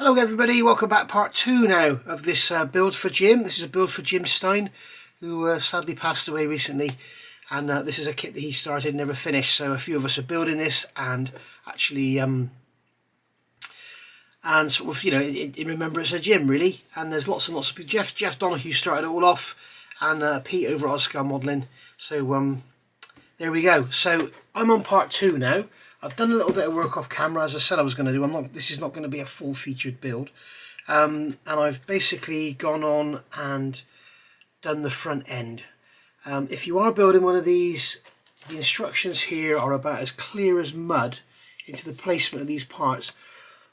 Hello everybody, welcome back. Part 2 now of this build for Jim. This is a build for Jim Stein, who sadly passed away recently, and this is a kit that he started, never finished. So a few of us are building this and actually and sort of, you know, in remembrance of Jim really. And there's lots and lots of people. Jeff Donahue started it all off, and Pete over at Oscar Modelling. So there we go. So I'm on part 2 now. I've done a little bit of work off camera, as I said I was going to do. This is not going to be a full featured build, and I've basically gone on and done the front end. If you are building one of these, the instructions here are about as clear as mud into the placement of these parts.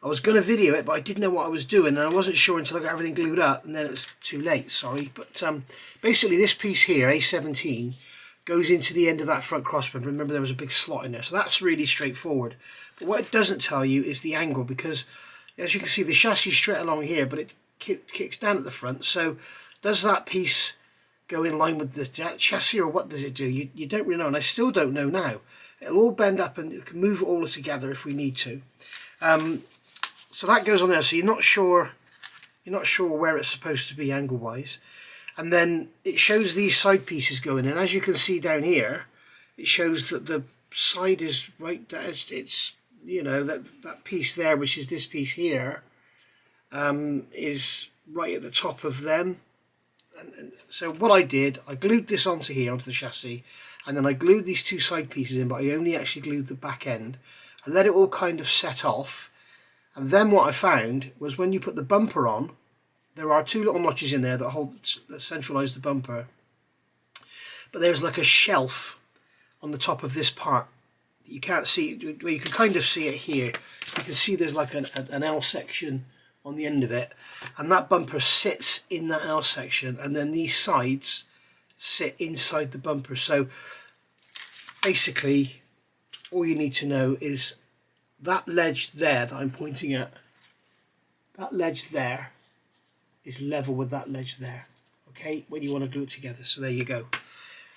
I was going to video it, but I didn't know what I was doing, and I wasn't sure until I got everything glued up, and then it was too late. Sorry, but basically this piece here, A17. Goes into the end of that front crossbar. Remember, there was a big slot in there, so that's really straightforward. But what it doesn't tell you is the angle, because as you can see, the chassis is straight along here, but it kicks down at the front. So does that piece go in line with the chassis, or what does it do? You don't really know, and I still don't know now. It'll all bend up, and it can move it all together if we need to. So that goes on there. So you're not sure where it's supposed to be angle wise. And then it shows these side pieces going in. As you can see down here, it shows that the side is right down. It's you know, that piece there, which is this piece here, is right at the top of them. And so what I did, I glued this onto here, onto the chassis, and then I glued these two side pieces in, but I only actually glued the back end. I let it all kind of set off. And then what I found was when you put the bumper on, there are two little notches in there that centralise the bumper, but there's like a shelf on the top of this part. You can't see, well, you can kind of see it here. You can see there's like an L section on the end of it, and that bumper sits in that L section, and then these sides sit inside the bumper. So basically all you need to know is that ledge there that I'm pointing at, that ledge there is level with that ledge there, okay, when you want to glue it together. So there you go.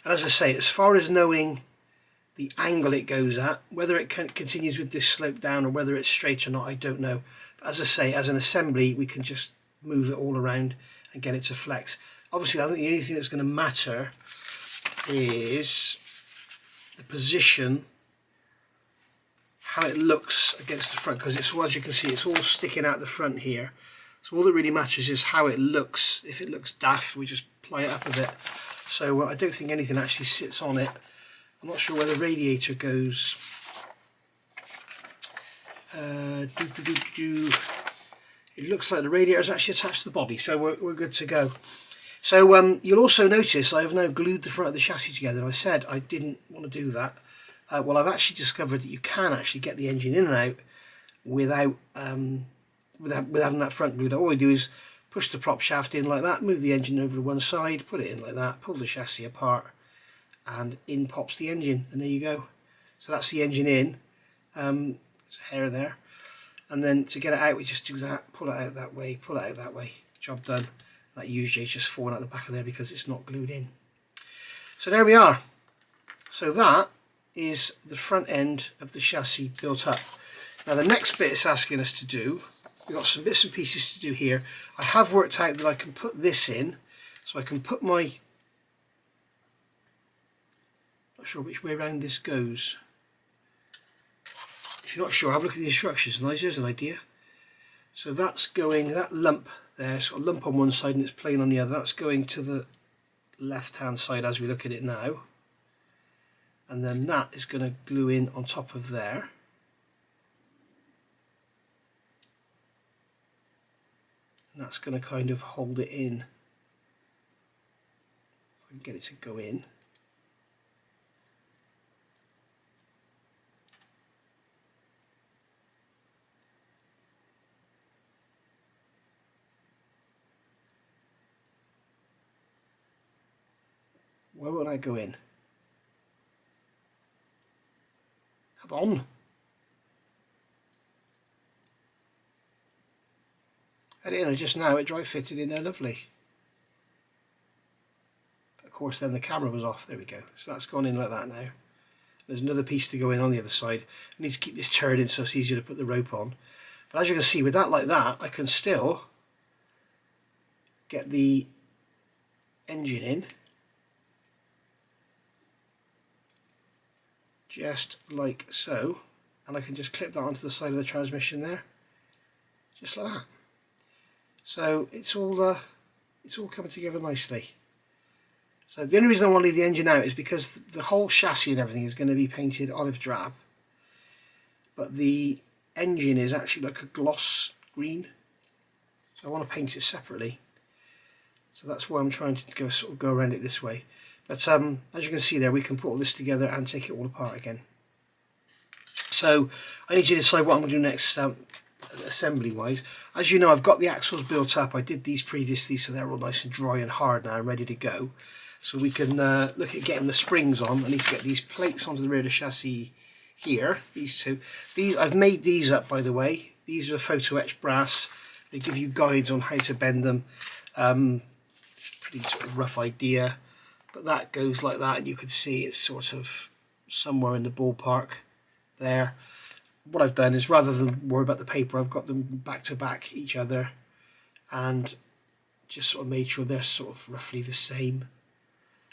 And as I say, as far as knowing the angle it goes at, whether it continues with this slope down or whether it's straight or not, I don't know. But as I say, as an assembly, we can just move it all around and get it to flex. Obviously, I think the only thing that's going to matter is the position, how it looks against the front, because it's, well, as you can see, it's all sticking out the front here. So all that really matters is how it looks. If it looks daft, we just ply it up a bit. So I don't think anything actually sits on it. I'm not sure where the radiator goes. It looks like the radiator is actually attached to the body, so we're good to go. So you'll also notice I have now glued the front of the chassis together. I said I didn't want to do that. Well, I've actually discovered that you can actually get the engine in and out without having that front glued. All we do is push the prop shaft in like that, move the engine over to one side, put it in like that, pull the chassis apart, and in pops the engine, and there you go. So that's the engine in. There's a hair there, and then to get it out we just do that, pull it out that way, pull it out that way, job done. That usually is just falling out the back of there because it's not glued in. So there we are. So that is the front end of the chassis built up. Now the next bit it's asking us to do, we've got some bits and pieces to do here. I have worked out that I can put this in, so I can put my, not sure which way around this goes. If you're not sure, have a look at the instructions and there's an idea. So that's going, that lump there, it's got a lump on one side and it's plain on the other. That's going to the left hand side as we look at it now. And then that is going to glue in on top of there. And that's going to kind of hold it in. If I can get it to go in. Where will I go in? Come on. And you know, just now it dry fitted in there lovely. Of course then the camera was off. There we go. So that's gone in like that now. There's another piece to go in on the other side. I need to keep this turning so it's easier to put the rope on. But as you can see, with that like that, I can still get the engine in just like so, and I can just clip that onto the side of the transmission there, just like that. So it's all coming together nicely. So the only reason I want to leave the engine out is because the whole chassis and everything is going to be painted olive drab, but the engine is actually like a gloss green, so I want to paint it separately. So that's why I'm trying to go around it this way. But as you can see there, we can put all this together and take it all apart again. So I need to decide what I'm going to do next, assembly wise. As you know, I've got the axles built up. I did these previously, so they're all nice and dry and hard now and ready to go. So we can look at getting the springs on. I need to get these plates onto the rear of the chassis here, these two. I've made these up, by the way. These are photo etched brass. They give you guides on how to bend them. Pretty sort of rough idea, but that goes like that, and you can see it's sort of somewhere in the ballpark there. What I've done is, rather than worry about the paper, I've got them back to back each other and just sort of made sure they're sort of roughly the same.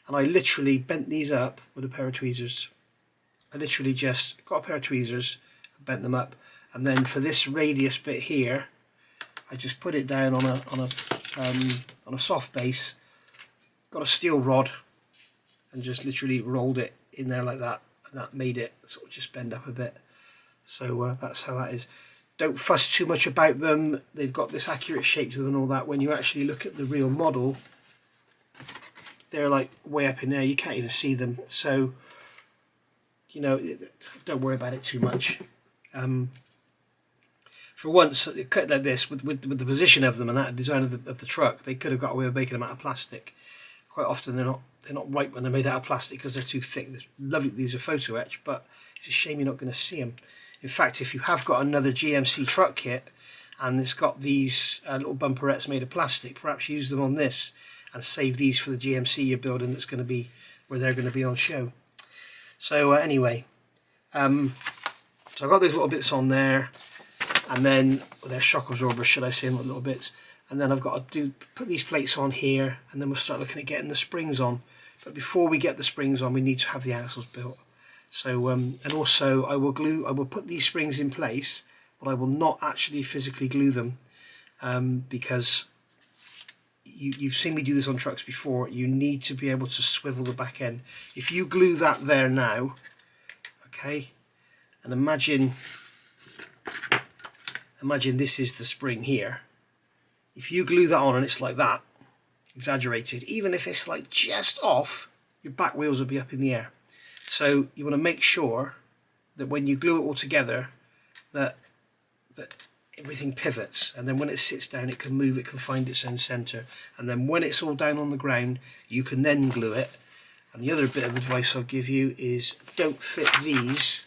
And I literally bent these up with a pair of tweezers. I literally just got a pair of tweezers, bent them up, and then for this radius bit here, I just put it down on a soft base, got a steel rod, and just literally rolled it in there like that, and that made it sort of just bend up a bit. So that's how that is. Don't fuss too much about them. They've got this accurate shape to them and all that. When you actually look at the real model, they're like way up in there. You can't even see them. So, you know, don't worry about it too much. For once, cut like this, with the position of them and that design of the truck, they could have got away with making them out of plastic. Quite often they're not right when they're made out of plastic because they're too thick. It's lovely these are photo etched, but it's a shame you're not going to see them. In fact, if you have got another GMC truck kit and it's got these little bumperettes made of plastic, perhaps use them on this and save these for the GMC you're building that's going to be where they're going to be on show. So anyway, so I've got these little bits on there, and then they're shock absorbers, should I say, not little bits. And then I've got to put these plates on here, and then we'll start looking at getting the springs on. But before we get the springs on, we need to have the axles built. So and also I will put these springs in place, but I will not actually physically glue them, because you've seen me do this on trucks before. You need to be able to swivel the back end. If you glue that there now, okay, and imagine this is the spring here. If you glue that on and it's like that, exaggerated, even if it's like just off, your back wheels will be up in the air. So you want to make sure that when you glue it all together, that everything pivots, and then when it sits down it can move, it can find its own centre, and then when it's all down on the ground you can then glue it. And the other bit of advice I'll give you is don't fit these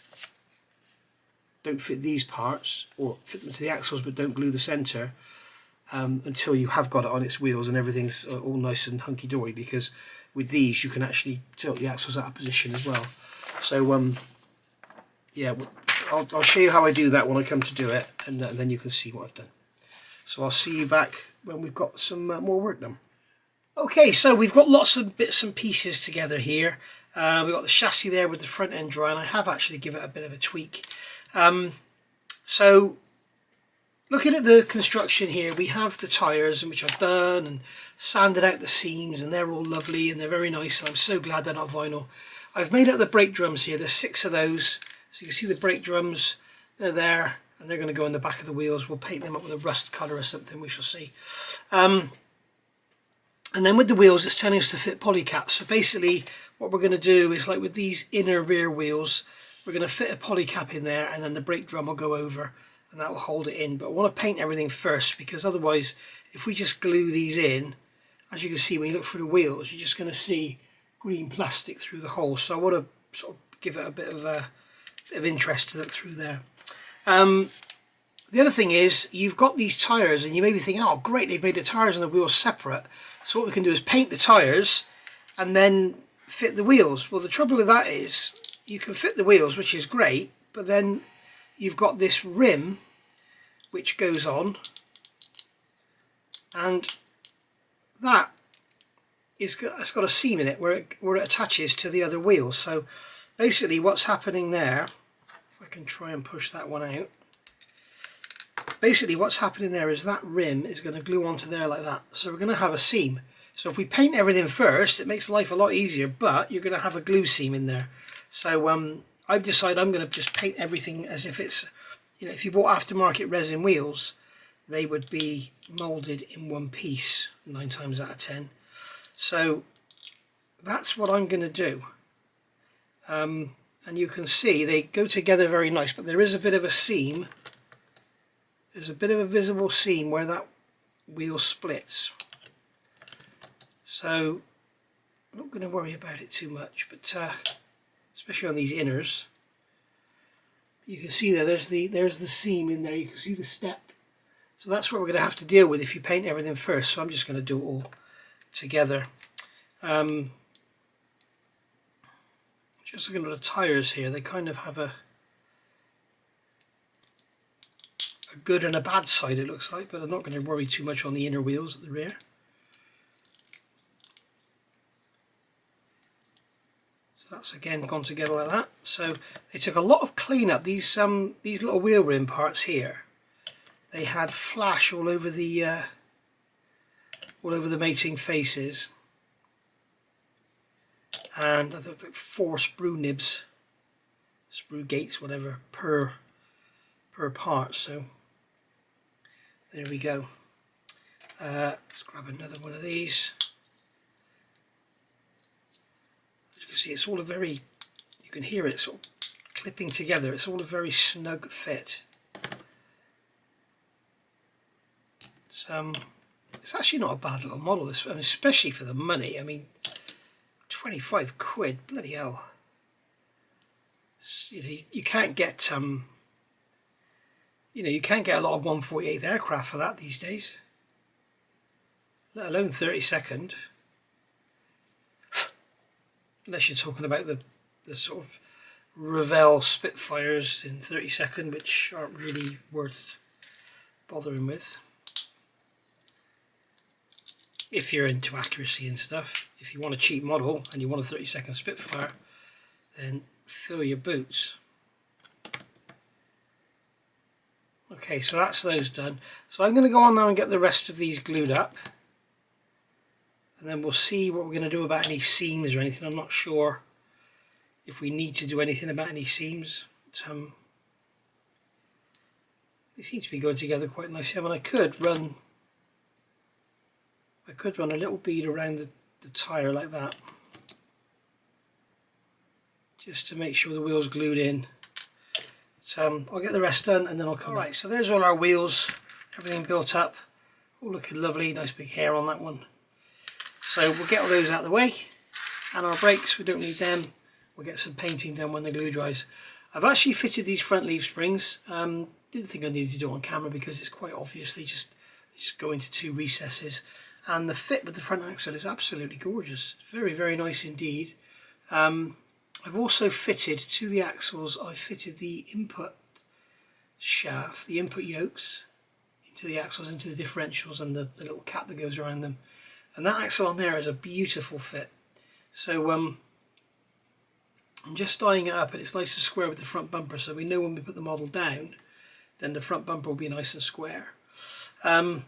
parts, or fit them to the axles but don't glue the centre until you have got it on its wheels and everything's all nice and hunky-dory, because with these you can actually tilt the axles out of position as well. So yeah, I'll show you how I do that when I come to do it, and then you can see what I've done. So I'll see you back when we've got some more work done. Okay, so we've got lots of bits and pieces together here. We've got the chassis there with the front end dry, and I have actually given it a bit of a tweak. So looking at the construction here, we have the tyres, which I've done and sanded out the seams, and they're all lovely and they're very nice, and I'm so glad they're not vinyl. I've made up the brake drums here. There's 6 of those, so you can see the brake drums, they're there, and they're going to go in the back of the wheels. We'll paint them up with a rust colour or something, we shall see. And then with the wheels, it's telling us to fit polycaps. So basically what we're going to do is, like with these inner rear wheels, we're going to fit a polycap in there, and then the brake drum will go over and that will hold it in. But I want to paint everything first, because otherwise if we just glue these in, as you can see when you look through the wheels, you're just going to see green plastic through the hole. So I want to sort of give it a bit of interest to look through there. The other thing is, you've got these tyres and you may be thinking, oh great, they've made the tyres and the wheels separate. So what we can do is paint the tyres and then fit the wheels. Well, the trouble with that is you can fit the wheels, which is great, but then you've got this rim which goes on, and that it's got a seam in it where it attaches to the other wheels. So basically what's happening there, if I can try and push that one out, basically what's happening there is that rim is going to glue onto there like that. So we're going to have a seam. So if we paint everything first, it makes life a lot easier, but you're going to have a glue seam in there. So I've decided I'm going to just paint everything as if it's, you know, if you bought aftermarket resin wheels, they would be moulded in one piece 9 times out of 10. So that's what I'm going to do. And you can see they go together very nice, but there is a bit of a seam. There's a bit of a visible seam where that wheel splits. So I'm not going to worry about it too much, but especially on these inners, you can see there's the seam in there. You can see the step. So that's what we're going to have to deal with if you paint everything first. So I'm just going to do it all together. Just looking at the tires here, they kind of have a good and a bad side, it looks like, but I'm not going to worry too much on the inner wheels at the rear. That's again gone together like that. So they took a lot of cleanup. These little wheel rim parts here, they had flash all over the mating faces, and I think like 4 sprue nibs, sprue gates, whatever, per part. So there we go. Let's grab another one of these. You see, it's all a very, you can hear it sort of clipping together. It's all a very snug fit. It's actually not a bad little model, this, I mean, especially for the money. I mean, 25 quid, bloody hell. You know, you can't get you can't get a lot of 1/48 aircraft for that these days, let alone 32nd. Unless you're talking about the sort of Revell Spitfires in 32nd, which aren't really worth bothering with. If you're into accuracy and stuff, if you want a cheap model and you want a 32nd Spitfire, then fill your boots. Okay, so that's those done. So I'm going to go on now and get the rest of these glued up. And then we'll see what we're going to do about any seams or anything. I'm not sure if we need to do anything about any seams. But, they seem to be going together quite nicely. I mean, I could run a little bead around the tyre like that, just to make sure the wheel's glued in. So I'll get the rest done and then I'll come. Alright, so there's all our wheels, everything built up, all looking lovely, nice big hair on that one. So we'll get all those out of the way, and our brakes, we don't need them. We'll get some painting done when the glue dries. I've actually fitted these front leaf springs. Didn't think I needed to do it on camera because it's quite obviously just go into 2 recesses, and the fit with the front axle is absolutely gorgeous. Very, very nice indeed. I've also fitted to the axles, I fitted the input shaft, the input yokes into the axles, into the differentials, and the little cap that goes around them. And that axle on there is a beautiful fit. So I'm just eyeing it up, and it's nice and square with the front bumper, so we know when we put the model down, then the front bumper will be nice and square. So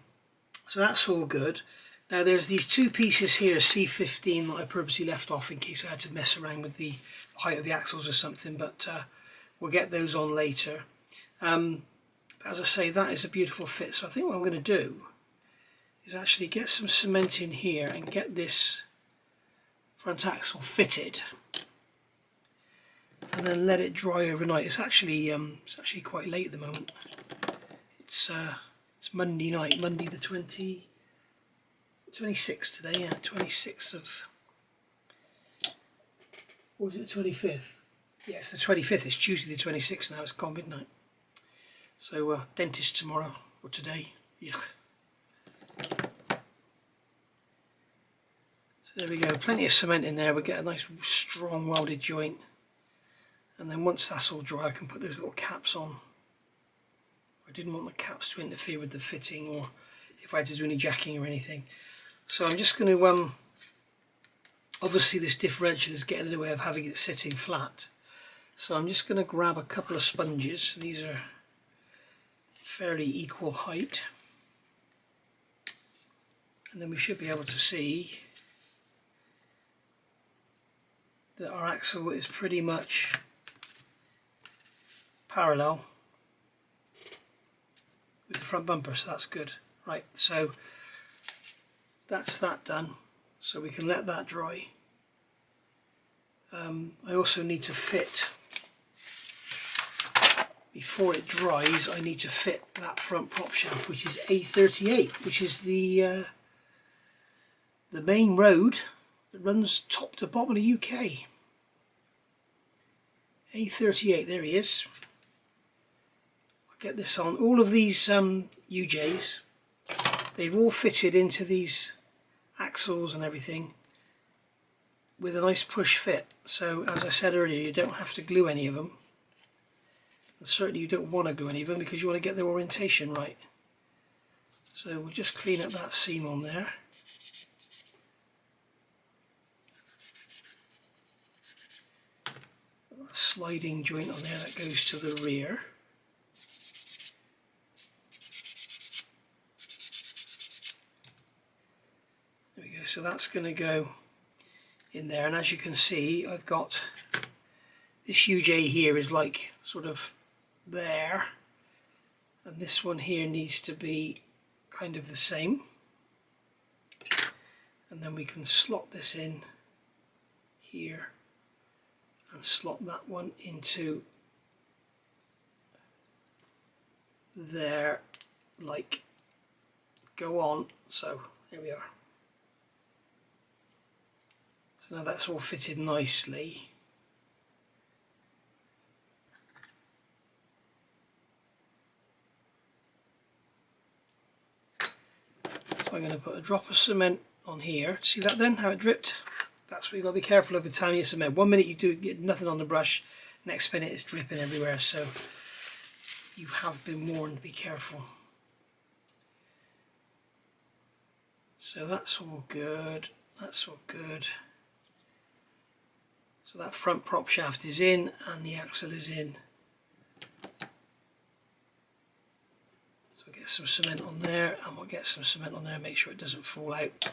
that's all good. Now there's these 2 pieces here, C15, that I purposely left off in case I had to mess around with the height of the axles or something, but we'll get those on later. As I say, that is a beautiful fit, so I think what I'm going to do is actually get some cement in here and get this front axle fitted, and then let it dry overnight. It's actually quite late at the moment. It's Monday night, Monday the 26th today, yeah, 26th of, or was it the 25th? Yeah, it's the 25th, it's Tuesday the 26th now, it's gone midnight. So dentist tomorrow, or today. Yuck. So there we go, plenty of cement in there. We'll get a nice strong welded joint, and then once that's all dry I can put those little caps on. I didn't want the caps to interfere with the fitting, or if I had to do any jacking or anything. So I'm just going to, obviously this differential is getting in the way of having it sitting flat. So I'm just going to grab a couple of sponges. These are fairly equal height. And then we should be able to see that our axle is pretty much parallel with the front bumper, so that's good. Right, so that's that done, so we can let that dry. I also need to fit, before it dries, I need to fit that front prop shaft, which is A38, which is the main road that runs top to bottom of the UK. A38, there he is. I'll get this on. All of these UJs, they've all fitted into these axles and everything with a nice push fit. So as I said earlier, you don't have to glue any of them. And certainly you don't want to glue any of them because you want to get the orientation right. So we'll just clean up that seam on there. Sliding joint on there that goes to the rear. There we go, so that's going to go in there, and as you can see I've got this UJ here is like sort of there, and this one here needs to be kind of the same, and then we can slot this in here and slot that one into there, like go on. So there we are. So now that's all fitted nicely. So I'm going to put a drop of cement on here. See that then, how it dripped? That's what you've got to be careful of with Tamiya cement. 1 minute you do get nothing on the brush, next minute it's dripping everywhere, so you have been warned, be careful. So that's all good, that's all good. So that front prop shaft is in and the axle is in. So we'll get some cement on there, and we'll get some cement on there, make sure it doesn't fall out.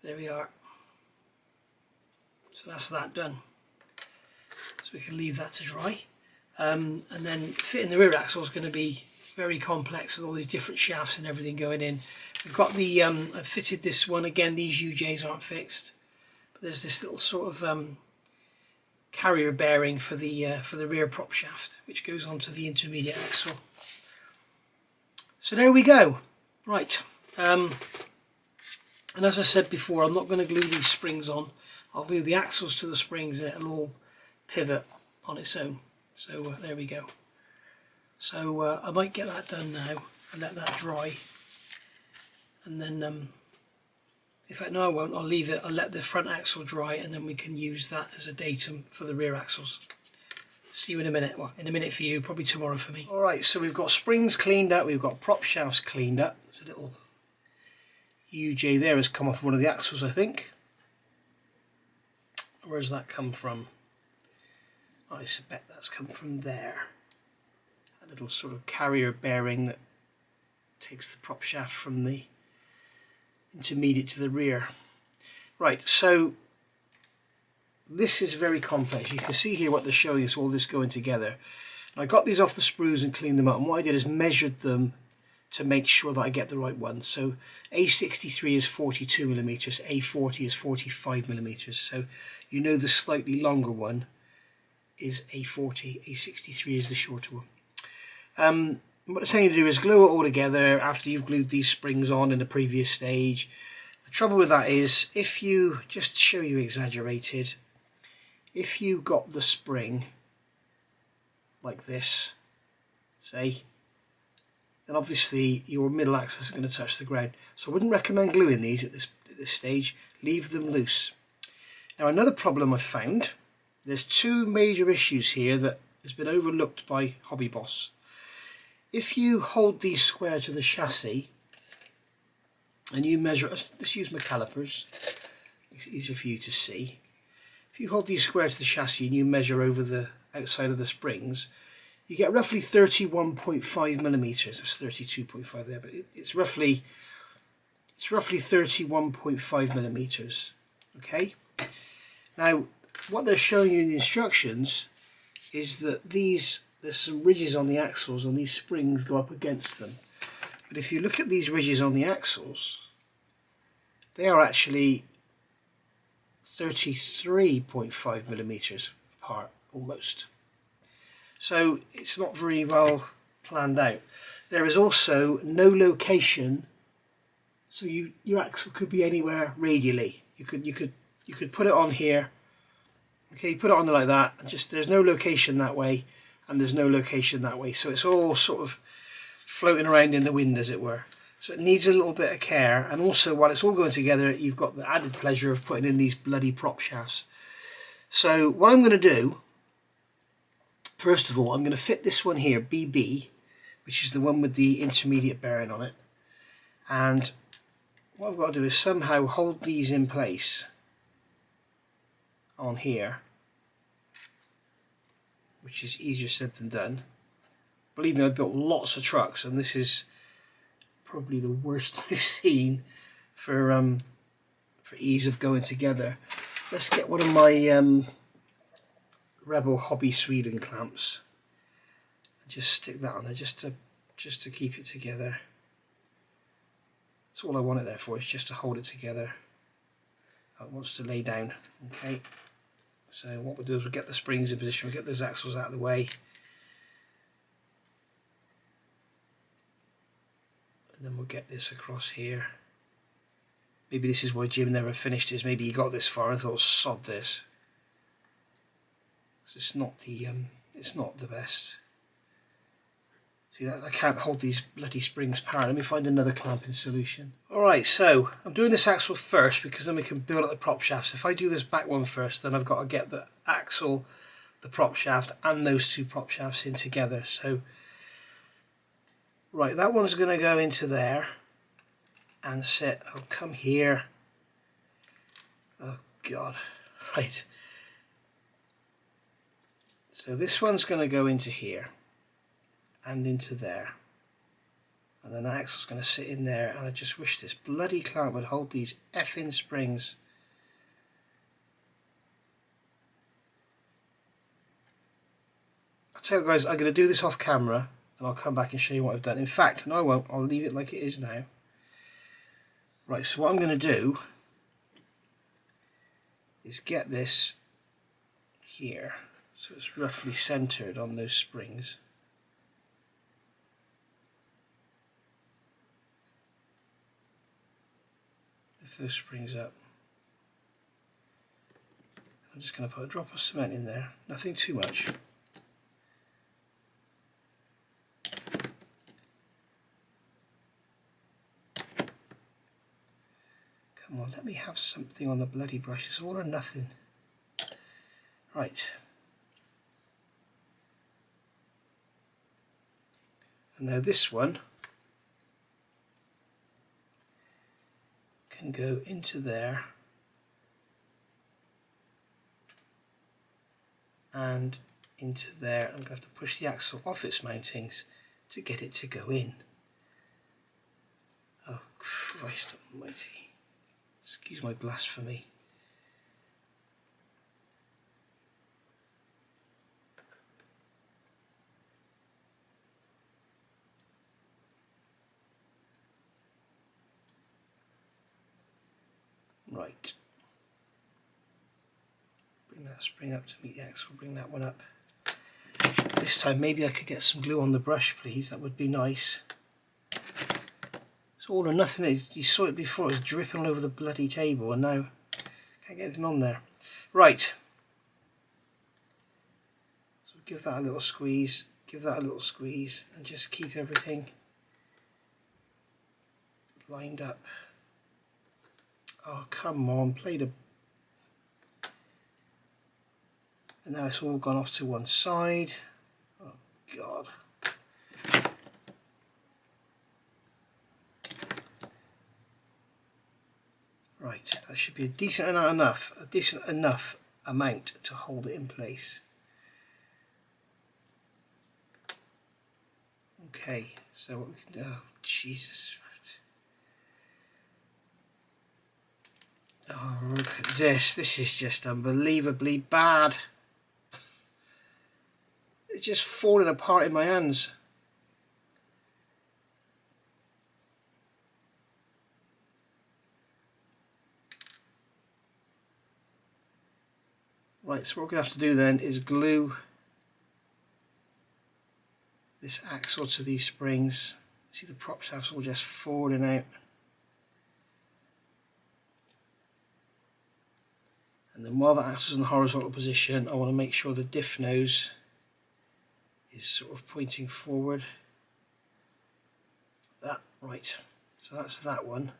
There we are. So that's that done. So we can leave that to dry. And then fitting the rear axle is going to be very complex with all these different shafts and everything going in. We've got the, I've fitted this one, again these UJs aren't fixed. But there's this little sort of carrier bearing for the rear prop shaft, which goes onto the intermediate axle. So there we go. Right. And as I said before, I'm not going to glue these springs on. I'll glue the axles to the springs and it'll all pivot on its own. So there we go. So I might get that done now and let that dry. And then, in fact no I won't, I'll leave it, I'll let the front axle dry and then we can use that as a datum for the rear axles. See you in a minute. Well, in a minute for you, probably tomorrow for me. Alright, so we've got springs cleaned up, we've got prop shafts cleaned up. There's a little UJ there has come off one of the axles, I think. Where's that come from? I suspect that's come from there. A little sort of carrier bearing that takes the prop shaft from the intermediate to the rear. Right, so this is very complex. You can see here what they're showing us, all this going together. I got these off the sprues and cleaned them up, and what I did is measured them to make sure that I get the right ones. So A63 is 42mm, A40 is 45mm. So you know the slightly longer one is A40, A63 is the shorter one. What I'm saying to do is glue it all together after you've glued these springs on in the previous stage. The trouble with that is, if you, just to show you exaggerated, if you got the spring like this, say, then obviously your middle axis is going to touch the ground. So I wouldn't recommend gluing these at this stage. Leave them loose. Now another problem I've found, there's two major issues here that has been overlooked by Hobby Boss. if you hold these square to the chassis and you measure, let's use my calipers, it's easier for you to see. If you hold these square to the chassis and you measure over the outside of the springs, you get roughly 31.5 millimeters. That's 32.5 there, but it's roughly 31.5 millimeters. Okay. Now, what they're showing you in the instructions is that there's some ridges on the axles, and these springs go up against them. But if you look at these ridges on the axles, they are actually 33.5 millimeters apart, almost. So it's not very well planned out. There is also no location, so your axle could be anywhere radially. You could put it on here. Okay, you put it on there like that, and just there's no location that way, and there's no location that way. So it's all sort of floating around in the wind, as it were. So it needs a little bit of care, and also while it's all going together, you've got the added pleasure of putting in these bloody prop shafts. So what I'm going to do, first of all, I'm going to fit this one here, BB, which is the one with the intermediate bearing on it. And what I've got to do is somehow hold these in place on here, which is easier said than done. Believe me, I've built lots of trucks, and this is probably the worst I've seen for ease of going together. Let's get one of my Rebel Hobby Sweden clamps and just stick that on there, just to keep it together. That's all I want it there for, is just to hold it together. It wants to lay down. Okay, so what we'll do is we'll get the springs in position, we'll get those axles out of the way, and then we'll get this across here. Maybe this is why Jim never finished his. Maybe he got this far and thought, sod this. It's not the best. See, that I can't hold these bloody springs parallel. Let me find another clamping solution. Alright, so I'm doing this axle first because then we can build up the prop shafts. If I do this back one first, then I've got to get the axle, the prop shaft, and those two prop shafts in together. So, right, that one's going to go into there and sit. I'll come here. Oh God, right. So this one's going to go into here and into there, and then the axle's going to sit in there, and I just wish this bloody clamp would hold these effing springs. I'll tell you guys, I'm going to do this off camera and I'll come back and show you what I've done. In fact, no I won't, I'll leave it like it is now. Right, so what I'm going to do is get this here so it's roughly centered on those springs. Lift those springs up. I'm just going to put a drop of cement in there, nothing too much. Come on, let me have something on the bloody brush. It's all or nothing. Right. And now this one can go into there and into there. I'm going to have to push the axle off its mountings to get it to go in. Oh Christ almighty. Excuse my blasphemy. Right. Bring that spring up to meet the axle, bring that one up. This time maybe I could get some glue on the brush, please, that would be nice. It's all or nothing. You saw it before, it was dripping all over the bloody table, and now can't get anything on there. Right. So give that a little squeeze, give that a little squeeze, and just keep everything lined up. Oh, come on, play the... And now it's all gone off to one side. Oh, God. Right, that should be a decent enough amount to hold it in place. Okay, so what we can do, oh Jesus. Oh, look at this is just unbelievably bad. It's just falling apart in my hands. Right, so what we're going to have to do then is glue this axle to these springs. See, the prop shafts all just falling out. And then while the axle's in the horizontal position, I want to make sure the diff nose is sort of pointing forward. That, right, so that's that one.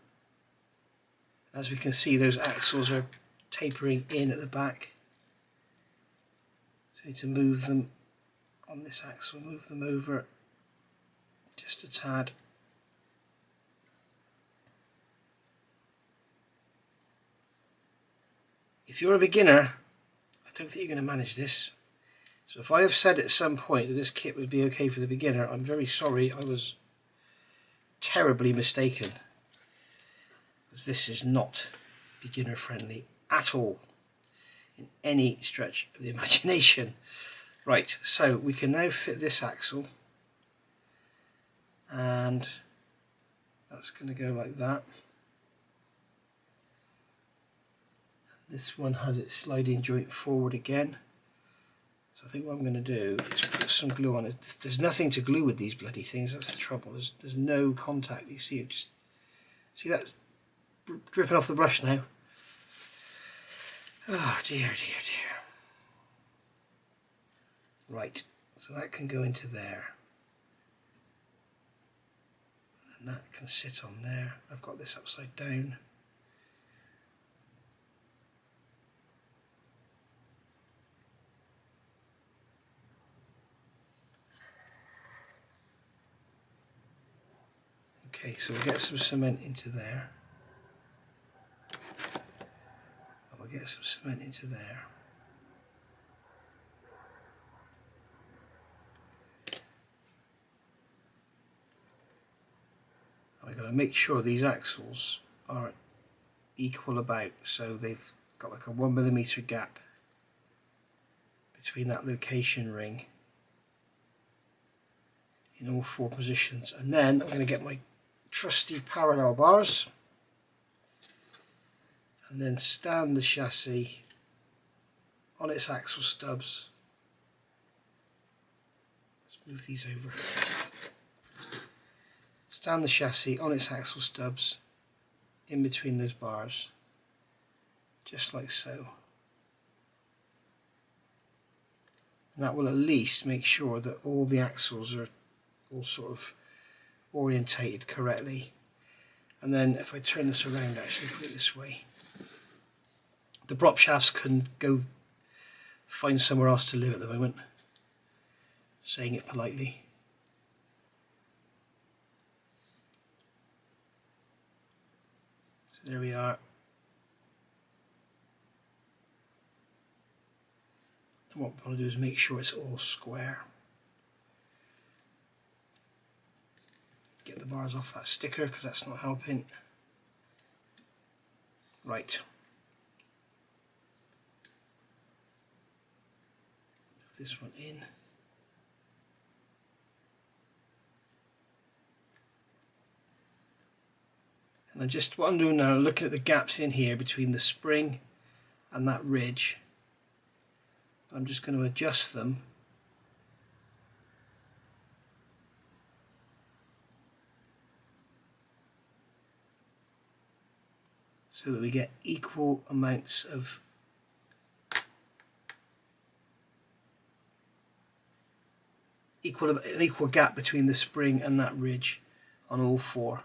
As we can see, those axles are tapering in at the back. So I need to move them on this axle, move them over just a tad. If you're a beginner, I don't think you're going to manage this. So if I have said at some point that this kit would be okay for the beginner, I'm very sorry, I was terribly mistaken. Because this is not beginner friendly at all, in any stretch of the imagination. Right, so we can now fit this axle, and that's going to go like that. This one has its sliding joint forward again. So I think what I'm going to do is put some glue on it. There's nothing to glue with these bloody things, that's the trouble. There's no contact. You see it just, see that's dripping off the brush now. Oh dear, dear, dear. Right, so that can go into there. And that can sit on there. I've got this upside down. Okay, so we'll get some cement into there. We'll get some cement into there. And we've got to make sure these axles are equal about, so they've got like a 1mm gap between that location ring in all four positions. And then I'm going to get my trusty parallel bars and then stand the chassis on its axle stubs. Let's move these over. Stand the chassis on its axle stubs in between those bars, just like so. And that will at least make sure that all the axles are all sort of orientated correctly. And then if I turn this around, actually put it this way, the prop shafts can go find somewhere else to live at the moment, saying it politely. So there we are. And what we want to do is make sure it's all square. Get the bars off that sticker because that's not helping. Right. Put this one in. And what I'm doing now, looking at the gaps in here between the spring and that ridge. I'm just going to adjust them so that we get equal amounts of an equal gap between the spring and that ridge on all four.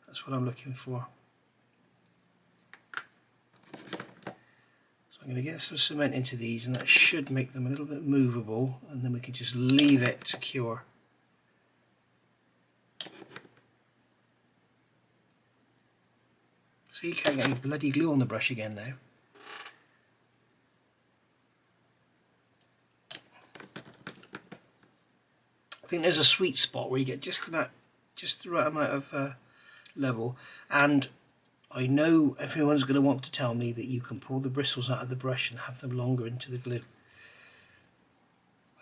That's what I'm looking for. So I'm going to get some cement into these, and that should make them a little bit movable, and then we can just leave it to cure. See, you can't get any bloody glue on the brush again now. I think there's a sweet spot where you get just the right amount of level, and I know everyone's going to want to tell me that you can pull the bristles out of the brush and have them longer into the glue.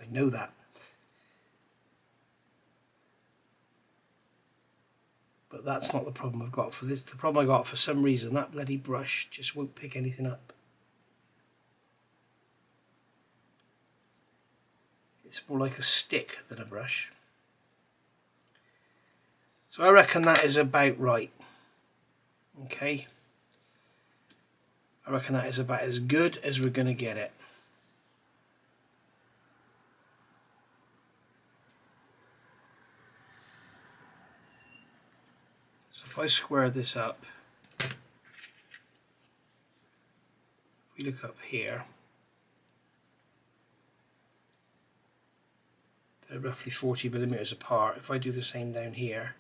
I know that. But that's not the problem I've got for this. The problem I got, for some reason, that bloody brush just won't pick anything up. It's more like a stick than a brush. So I reckon that is about right. Okay. I reckon that is about as good as we're going to get it. So if I square this up, if we look up here, they're roughly 40mm apart. If I do the same down here,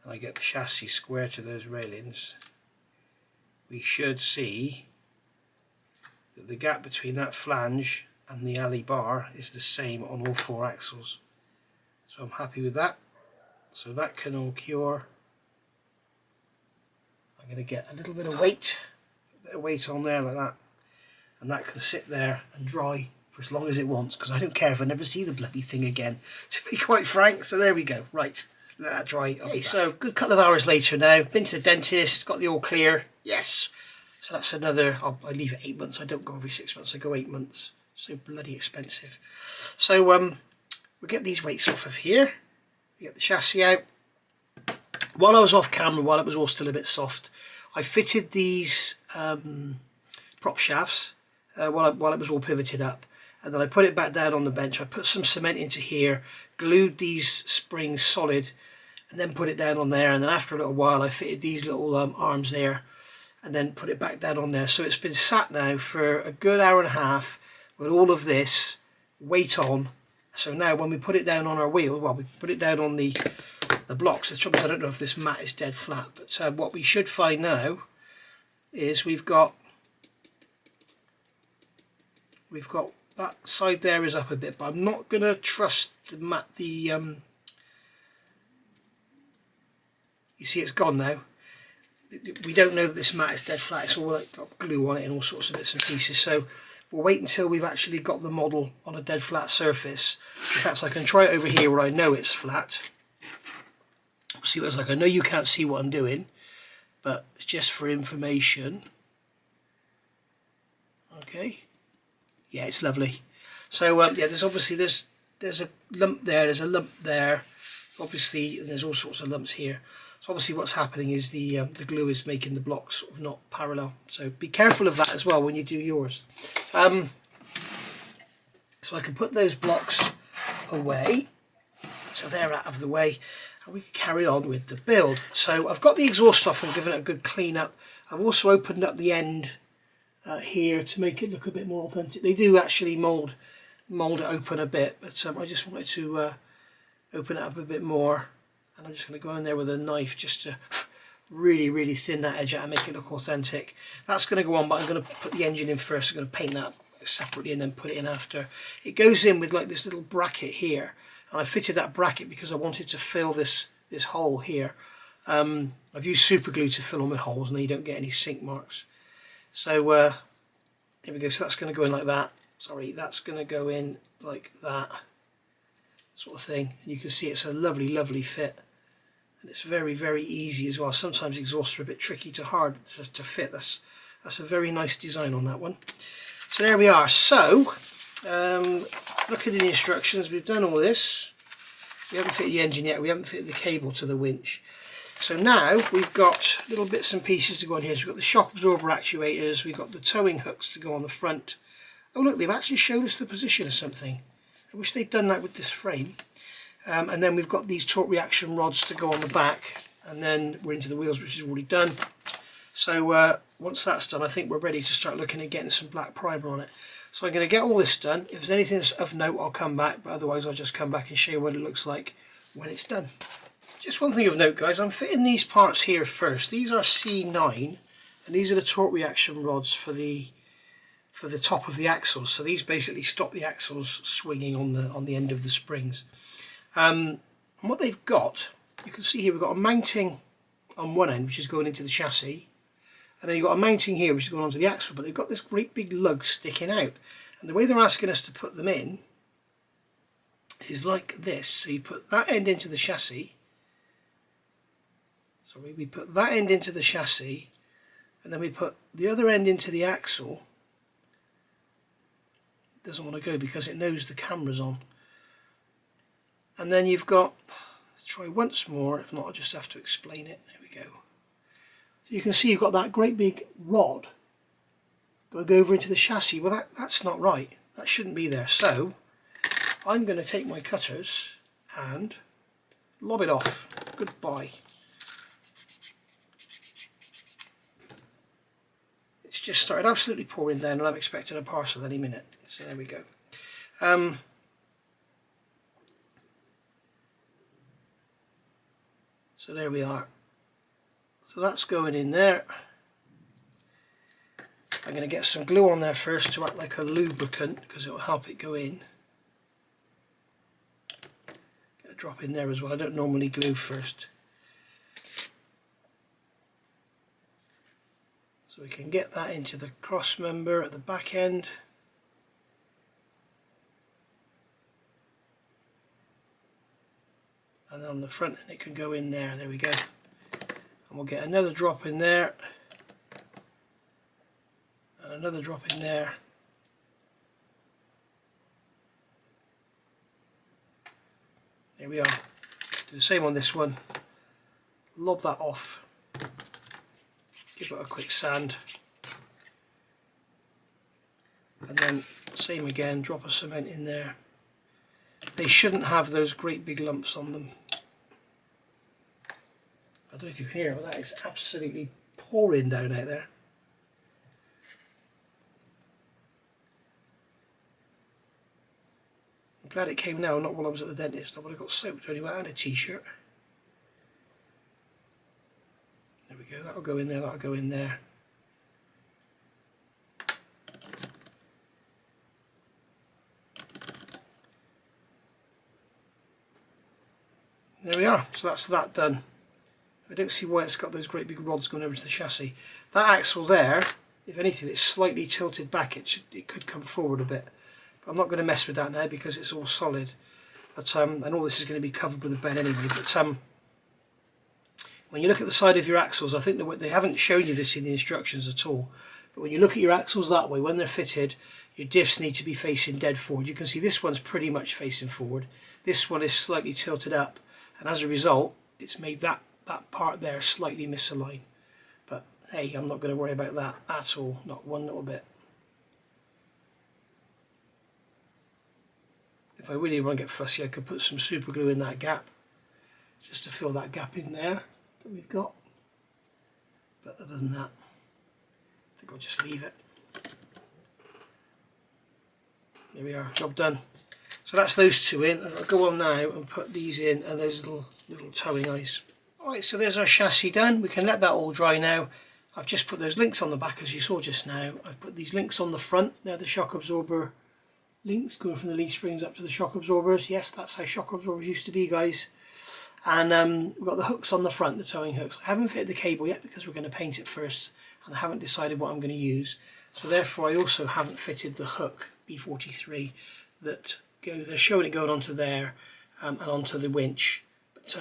and I get the chassis square to those railings, we should see that the gap between that flange and the alley bar is the same on all 4 axles. So I'm happy with that. So that can all cure. I'm going to get a little bit of weight on there like that, and that can sit there and dry for as long as it wants, because I don't care if I never see the bloody thing again, to be quite frank. So there we go. Right, let that dry. Okay, so good couple of hours later now, been to the dentist, got the all clear. Yes. So that's another, I leave it 8 months. I don't go every 6 months, I go 8 months. So bloody expensive. So we get these weights off of here, we get the chassis out. While I was off camera, while it was all still a bit soft, I fitted these prop shafts while it was all pivoted up, and then I put it back down on the bench. I put some cement into here, glued these springs solid, and then put it down on there, and then after a little while I fitted these little arms there and then put it back down on there. So it's been sat now for a good hour and a half with all of this weight on. So now when we put it down on our wheel, well, we put it down on the blocks. The trouble is I don't know if this mat is dead flat, but what we should find now is we've got that side there is up a bit, but I'm not going to trust the mat. You see it's gone now. We don't know that this mat is dead flat. It's all like got glue on it and all sorts of bits and pieces. So we'll wait until we've actually got the model on a dead flat surface. In fact, I can try it over here where I know it's flat. See what it's like. I know you can't see what I'm doing, but it's just for information. Okay, yeah, it's lovely. So yeah, there's obviously there's a lump there, there's a lump there, obviously, and there's all sorts of lumps here. So obviously what's happening is the glue is making the blocks sort of not parallel. So be careful of that as well when you do yours. So I can put those blocks away, so they're out of the way. And we can carry on with the build. So I've got the exhaust off and given it a good clean up. I've also opened up the end here to make it look a bit more authentic. They do actually mould it open a bit, but I just wanted to open it up a bit more. And I'm just going to go in there with a knife just to really thin that edge out and make it look authentic. That's going to go on, but I'm going to put the engine in first. I'm going to paint that separately and then put it in after. It goes in with like this little bracket here. And I fitted that bracket because I wanted to fill this hole here. I've used super glue to fill them with holes, and then you don't get any sink marks. So there we go. So that's going to go in like that. Sorry, that's going to go in like that sort of thing. And you can see it's a lovely fit, and it's very easy as well. Sometimes exhausts are a bit tricky to fit. That's a very nice design on that one. So there we are. So look at the instructions. We've done all this. We haven't fitted the engine yet. We haven't fitted the cable to the winch. So now we've got little bits and pieces to go on here. So we've got the shock absorber actuators. We've got the towing hooks to go on the front. Oh look, they've actually showed us the position of something. I wish they'd done that with this frame. And then we've got these torque reaction rods to go on the back. And then we're into the wheels, which is already done. So once that's done, I think we're ready to start looking at getting some black primer on it. So I'm going to get all this done. If there's anything of note, I'll come back, but otherwise I'll just come back and show you what it looks like when it's done. Just one thing of note, guys, I'm fitting these parts here first. These are C9, and these are the torque reaction rods for the top of the axles. So these basically stop the axles swinging on the end of the springs. And what they've got, you can see here, we've got a mounting on one end which is going into the chassis, and then you've got a mounting here which is going onto the axle, but they've got this great big lug sticking out. And the way they're asking us to put them in is like this. So you put that end into the chassis. So we put that end into the chassis, and then we put the other end into the axle. It doesn't want to go because it knows the camera's on. And then you've got, let's try once more, if not I'll just have to explain it. There we go. So you can see you've got that great big rod going over into the chassis. Well, that's not right. That shouldn't be there. So I'm going to take my cutters and lob it off. Goodbye. It's just started absolutely pouring down, and I'm expecting a parcel any minute. So there we go. So there we are. So that's going in there. I'm going to get some glue on there first to act like a lubricant, because it will help it go in. Get a drop in there as well. I don't normally glue first. So we can get that into the cross member at the back end. And then on the front end it can go in there. There we go. And we'll get another drop in there. And another drop in there. There we are. Do the same on this one. Lob that off. Give it a quick sand, and then same again, drop of cement in there. They shouldn't have those great big lumps on them. I don't know if you can hear it, but that is absolutely pouring down out there. I'm glad it came now, not while I was at the dentist. I would have got soaked anyway, and a t-shirt. There we go, that'll go in there, that'll go in there. There we are, so that's that done. I don't see why it's got those great big rods going over to the chassis. That axle there, if anything, it's slightly tilted back. It could come forward a bit. But I'm not going to mess with that now because it's all solid. But and all this is going to be covered with a bed anyway. But when you look at the side of your axles, I think they haven't shown you this in the instructions at all, but when you look at your axles that way, when they're fitted, your diffs need to be facing dead forward. You can see this one's pretty much facing forward. This one is slightly tilted up, and as a result, it's made that part there slightly misaligned. But hey, I'm not going to worry about that at all, not one little bit. If I really want to get fussy, I could put some super glue in that gap, just to fill that gap in there that we've got, but other than that I think I'll just leave it. There we are, job done. So that's those two in, and I'll go on now and put these in, and those little towing eyes. Alright, so there's our chassis done. We can let that all dry now. I've just put those links on the back as you saw just now. I've put these links on the front. Now the shock absorber links going from the leaf springs up to the shock absorbers. Yes, that's how shock absorbers used to be, guys. And we've got the hooks on the front, the towing hooks. I haven't fitted the cable yet because we're going to paint it first, and I haven't decided what I'm going to use. So therefore I also haven't fitted the hook B43 that they're showing it going onto there and onto the winch, but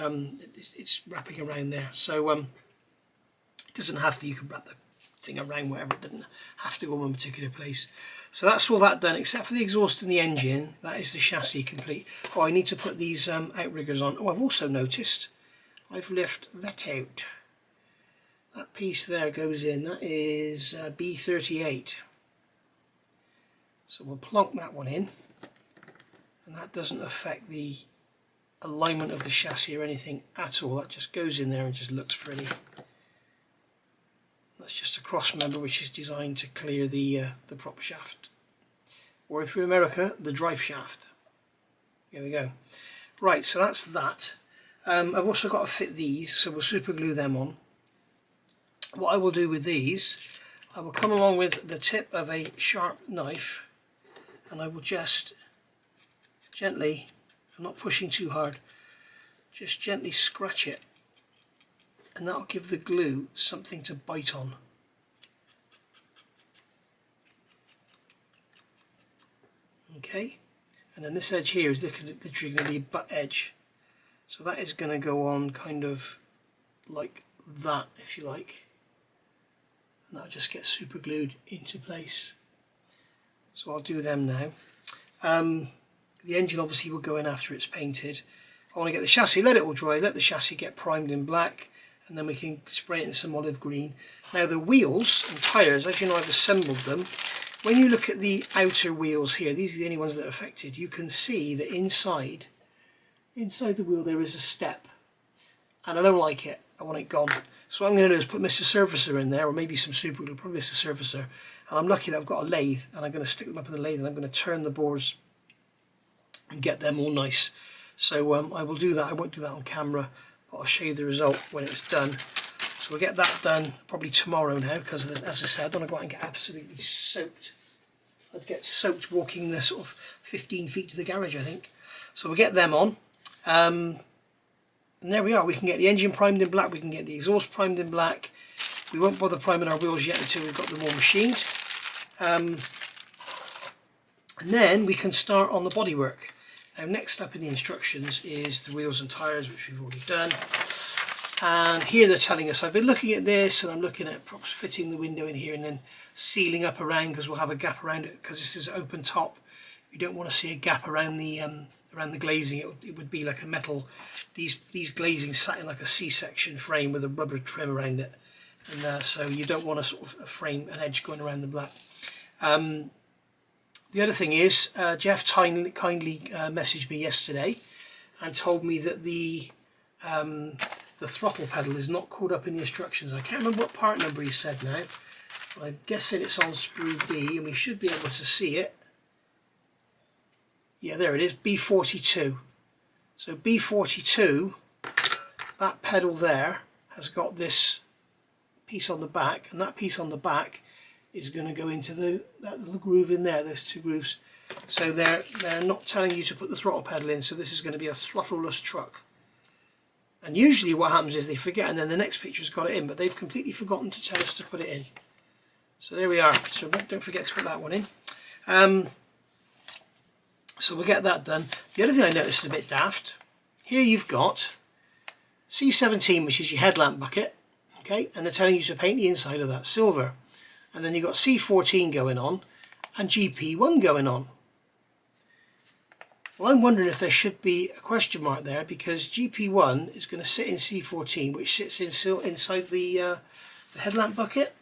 it's wrapping around there. So it doesn't have to, you can wrap the thing around wherever, it doesn't have to go in one particular place. So that's all that done, except for the exhaust and the engine. That is the chassis complete. Oh, I need to put these outriggers on. Oh, I've also noticed I've left that out. That piece there goes in, that is B38. So we'll plonk that one in, and that doesn't affect the alignment of the chassis or anything at all. That just goes in there and just looks pretty. That's just a cross member which is designed to clear the prop shaft, or if you're in America, the drive shaft. There we go. Right, so that's that. I've also got to fit these, so we'll super glue them on. What I will do with these, I will come along with the tip of a sharp knife and I will just gently, I'm not pushing too hard, just gently scratch it, and that'll give the glue something to bite on. Okay, and then this edge here is literally going to be a butt edge, so that is going to go on kind of like that, if you like, and that'll just get super glued into place. So I'll do them now. The engine obviously will go in after it's painted. I want to get the chassis, let it all dry, let the chassis get primed in black, and then we can spray it in some olive green. Now the wheels and tyres, as you know, I've assembled them. When you look at the outer wheels here, these are the only ones that are affected, you can see that inside the wheel there is a step, and I don't like it. I want it gone. So what I'm going to do is put Mr. Surfacer in there, or maybe some super glue, probably Mr. Surfacer, and I'm lucky that I've got a lathe, and I'm going to stick them up in the lathe and I'm going to turn the bores and get them all nice. So I will do that. I won't do that on camera, but I'll show you the result when it's done. So we'll get that done probably tomorrow now, because as I said, I don't want to go out and get absolutely soaked. I'd get soaked walking the sort of 15 feet to the garage, I think. So we'll get them on. And there we are. We can get the engine primed in black, we can get the exhaust primed in black. We won't bother priming our wheels yet until we've got them all machined. And then we can start on the bodywork. Now next up in the instructions is the wheels and tyres, which we've already done. And here they're telling us, I've been looking at this and I'm looking at perhaps fitting the window in here and then sealing up around, because we'll have a gap around it because this is open top. You don't want to see a gap around the glazing. It would be like a metal, these glazings sat in like a C-section frame with a rubber trim around it, and so you don't want a sort of a frame, an edge going around the black. The other thing is, Jeff kindly messaged me yesterday and told me that the throttle pedal is not caught up in the instructions. I can't remember what part number he said now, but I'm guessing it's on sprue B, and we should be able to see it. Yeah, there it is, B42. So B42, that pedal there has got this piece on the back, and that piece on the back is going to go into that little groove in there, those two grooves. So they're not telling you to put the throttle pedal in, so this is going to be a throttleless truck. And usually what happens is they forget, and then the next picture's got it in, but they've completely forgotten to tell us to put it in. So there we are. So don't forget to put that one in. So we'll get that done. The other thing I noticed is a bit daft. Here you've got C17, which is your headlamp bucket, okay, and they're telling you to paint the inside of that silver. And then you've got C14 going on and GP1 going on. Well, I'm wondering if there should be a question mark there, because GP1 is going to sit in C14, which sits inside the headlamp bucket.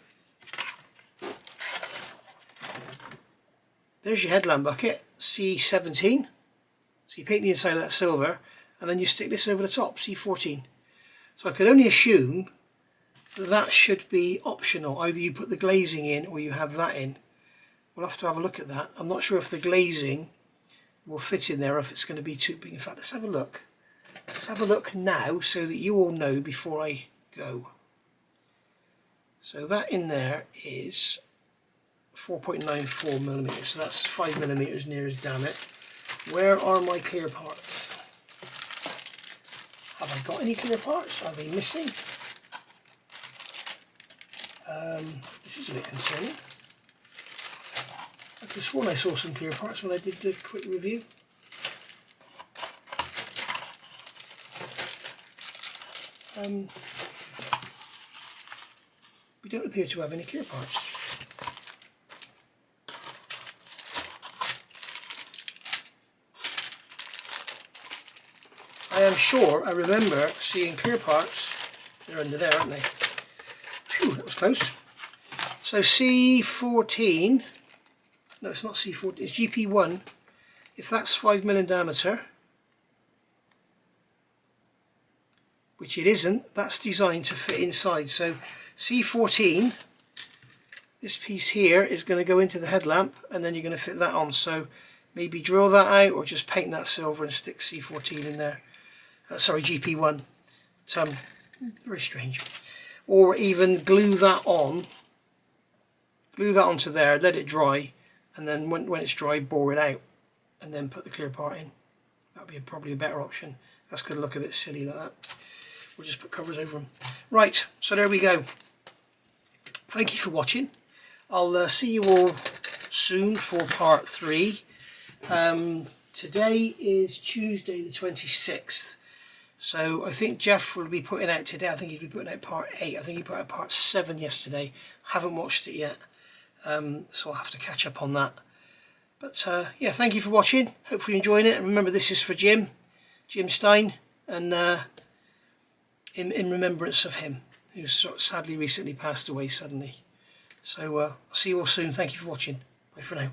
There's your headlamp bucket, C17. So you paint the inside of that silver, and then you stick this over the top, C14. So I could only assume that that should be optional. Either you put the glazing in or you have that in. We'll have to have a look at that. I'm not sure if the glazing will fit in there, or if it's going to be too big. In fact, let's have a look. Let's have a look now so that you all know before I go. So that in there is 4.94 millimeters, so that's 5 millimeters near as damn it. Where are my clear parts? Have I got any clear parts? Are they missing? This is a bit concerning. I could have sworn I saw some clear parts when I did the quick review. We don't appear to have any clear parts. I am sure I remember seeing clear parts. They're under there, aren't they? Phew, that was close. So C14, no, it's not C14, it's GP1. If that's 5 mm in diameter, which it isn't, that's designed to fit inside. So C14, this piece here is going to go into the headlamp, and then you're going to fit that on. So maybe drill that out or just paint that silver and stick C14 in there. sorry, GP1. But, very strange. Or even glue that onto there, let it dry, and then when it's dry, bore it out, and then put the clear part in. That would be probably a better option. That's going to look a bit silly like that. We'll just put covers over them. Right, so there we go. Thank you for watching. I'll see you all soon for part 3. Today is Tuesday the 26th. So I think Jeff will be putting out today. I think he'll be putting out part 8. I think he put out part 7 yesterday. Haven't watched it yet. So I'll have to catch up on that. But yeah, thank you for watching. Hopefully you're enjoying it. And remember, this is for Jim Stein, and in remembrance of him, who sadly recently passed away suddenly. So I'll see you all soon. Thank you for watching. Bye for now.